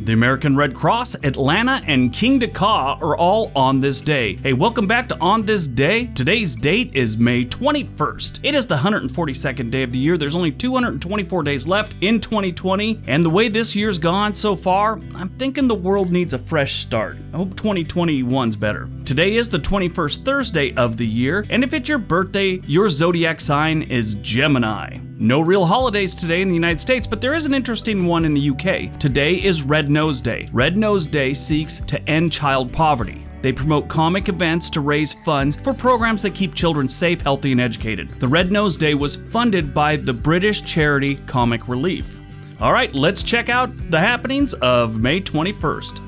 The American Red Cross, Atlanta, and Kingda are all on this day. Hey, welcome back to On This Day. Today's date is May 21st. It is the 142nd day of the year. There's only 224 days left in 2020, and the way this year's gone so far, I'm thinking the world needs a fresh start. I hope 2021's better. Today is the 21st Thursday of the year, and if it's your birthday, your zodiac sign is Gemini. No real holidays today in the United States, but there is an interesting one in the UK. Today is Red Nose Day. Red Nose Day seeks to end child poverty. They promote comic events to raise funds for programs that keep children safe, healthy, and educated. The Red Nose Day was funded by the British charity Comic Relief. All right, let's check out the happenings of May 21st.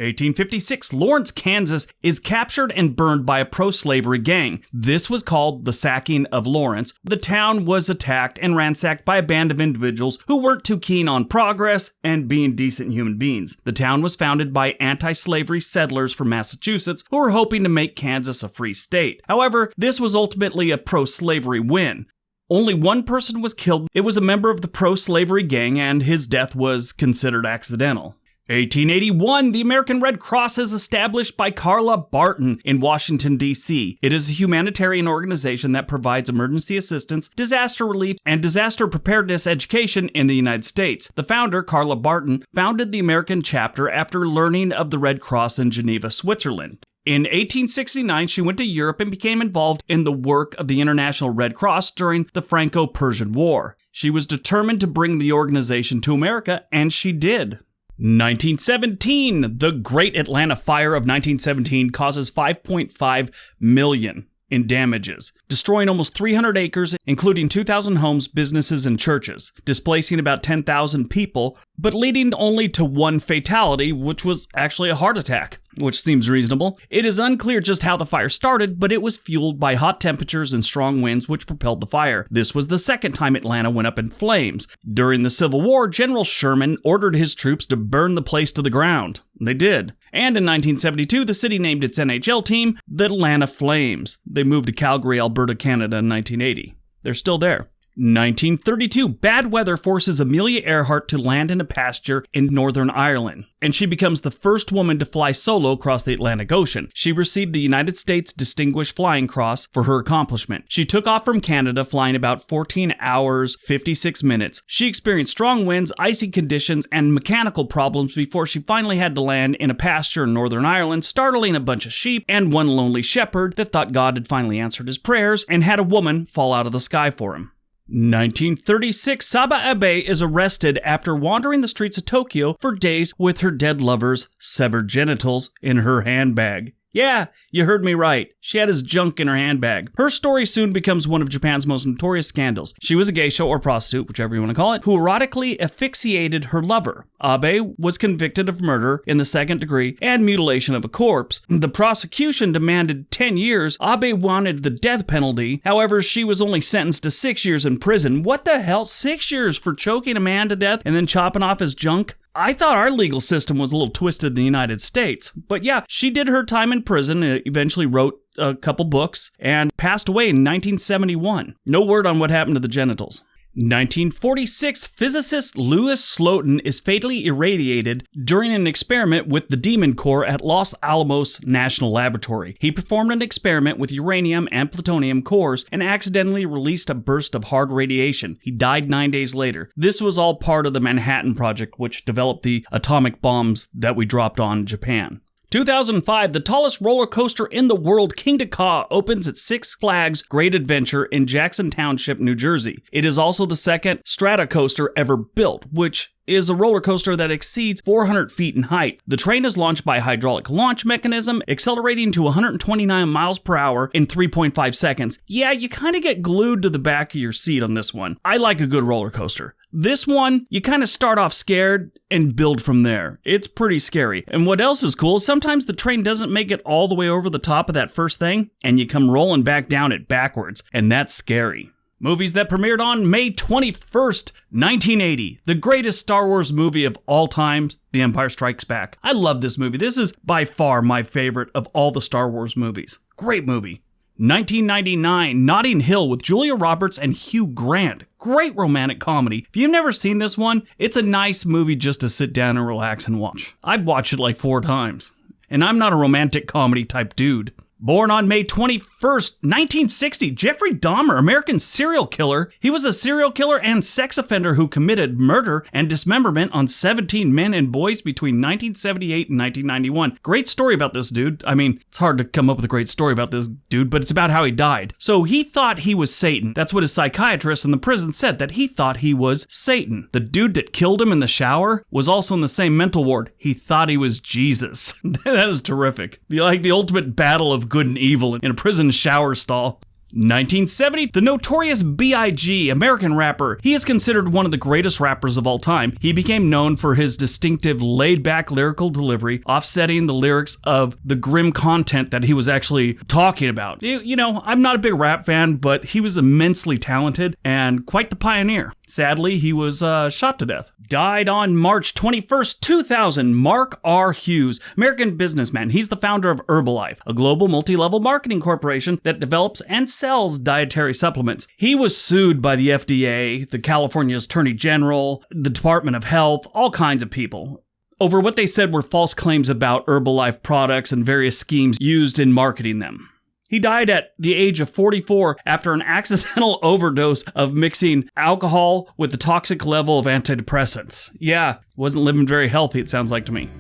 1856, Lawrence, Kansas is captured and burned by a pro-slavery gang. This was called the Sacking of Lawrence. The town was attacked and ransacked by a band of individuals who weren't too keen on progress and being decent human beings. The town was founded by anti-slavery settlers from Massachusetts who were hoping to make Kansas a free state. However, this was ultimately a pro-slavery win. Only one person was killed. It was a member of the pro-slavery gang, and his death was considered accidental. 1881, the American Red Cross is established by Carla Barton in Washington, D.C. It is a humanitarian organization that provides emergency assistance, disaster relief, and disaster preparedness education in the United States. The founder, Carla Barton, founded the American chapter after learning of the Red Cross in Geneva, Switzerland. In 1869, she went to Europe and became involved in the work of the International Red Cross during the Franco-Persian War. She was determined to bring the organization to America, and she did. 1917, the Great Atlanta Fire of 1917 causes $5.5 million in damages, destroying almost 300 acres, including 2,000 homes, businesses, and churches, displacing about 10,000 people, but leading only to one fatality, which was actually a heart attack, which seems reasonable. It is unclear just how the fire started, but it was fueled by hot temperatures and strong winds which propelled the fire. This was the second time Atlanta went up in flames. During the Civil War, General Sherman ordered his troops to burn the place to the ground. They did. And in 1972, the city named its NHL team the Atlanta Flames. They moved to Calgary, Alberta, Canada in 1980. They're still there. 1932, bad weather forces Amelia Earhart to land in a pasture in Northern Ireland, and she becomes the first woman to fly solo across the Atlantic Ocean. She received the United States Distinguished Flying Cross for her accomplishment. She took off from Canada, flying about 14 hours, 56 minutes. She experienced strong winds, icy conditions, and mechanical problems before she finally had to land in a pasture in Northern Ireland, startling a bunch of sheep and one lonely shepherd that thought God had finally answered his prayers and had a woman fall out of the sky for him. 1936, Saba Abe is arrested after wandering the streets of Tokyo for days with her dead lover's severed genitals in her handbag. Yeah, you heard me right. She had his junk in her handbag. Her story soon becomes one of Japan's most notorious scandals. She was a geisha or prostitute, whichever you want to call it, who erotically asphyxiated her lover. Abe was convicted of murder in the second degree and mutilation of a corpse. The prosecution demanded 10 years. Abe wanted the death penalty. However, she was only sentenced to 6 years in prison. What the hell? 6 years for choking a man to death and then chopping off his junk? I thought our legal system was a little twisted in the United States. But yeah, she did her time in prison, eventually wrote a couple books, and passed away in 1971. No word on what happened to the genitals. 1946, physicist Louis Slotin is fatally irradiated during an experiment with the Demon Core at Los Alamos National Laboratory. He performed an experiment with uranium and plutonium cores and accidentally released a burst of hard radiation. He died 9 days later. This was all part of the Manhattan Project, which developed the atomic bombs that we dropped on Japan. 2005, the tallest roller coaster in the world, Kingda, opens at Six Flags Great Adventure in Jackson Township, New Jersey. It is also the second strata coaster ever built, which is a roller coaster that exceeds 400 feet in height. The train is launched by a hydraulic launch mechanism, accelerating to 129 miles per hour in 3.5 seconds. Yeah, you kind of get glued to the back of your seat on this one. I like a good roller coaster. This one, you kind of start off scared and build from there. It's pretty scary. And what else is cool is sometimes the train doesn't make it all the way over the top of that first thing, and you come rolling back down it backwards, and that's scary. Movies that premiered on May 21st, 1980. The greatest Star Wars movie of all time, The Empire Strikes Back. I love this movie. This is by far my favorite of all the Star Wars movies. Great movie. 1999, Notting Hill with Julia Roberts and Hugh Grant. Great romantic comedy. If you've never seen this one, it's a nice movie just to sit down and relax and watch. I'd watch it like 4 times. And I'm not a romantic comedy type dude. Born on May 21st, 1960, Jefferey Dahmer, American serial killer. He was a serial killer and sex offender who committed murder and dismemberment on 17 men and boys between 1978 and 1991. Great story about this dude. I mean, it's hard to come up with a great story about this dude, but it's about how he died. So he thought he was Satan. That's what his psychiatrist in the prison said, that he thought he was Satan. The dude that killed him in the shower was also in the same mental ward. He thought he was Jesus. That is terrific. Like the ultimate battle of good and evil in a prison shower stall. 1970, the Notorious B.I.G, American rapper. He is considered one of the greatest rappers of all time. He became known for his distinctive laid-back lyrical delivery, offsetting the lyrics of the grim content that he was actually talking about. You know, I'm not a big rap fan, but he was immensely talented and quite the pioneer. Sadly, he was shot to death. Died on March 21st, 2000, Mark R. Hughes, American businessman. He's the founder of Herbalife, a global multi-level marketing corporation that develops and sells dietary supplements. He was sued by the FDA, the California Attorney General, the Department of Health, all kinds of people, over what they said were false claims about Herbalife products and various schemes used in marketing them. He died at the age of 44 after an accidental overdose of mixing alcohol with the toxic level of antidepressants. Yeah, wasn't living very healthy, it sounds like to me.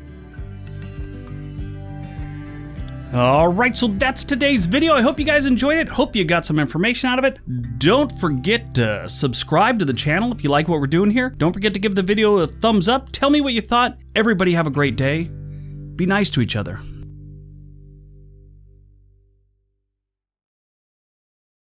Alright, so that's today's video. I hope you guys enjoyed it. Hope you got some information out of it. Don't forget to subscribe to the channel if you like what we're doing here. Don't forget to give the video a thumbs up. Tell me what you thought. Everybody have a great day. Be nice to each other.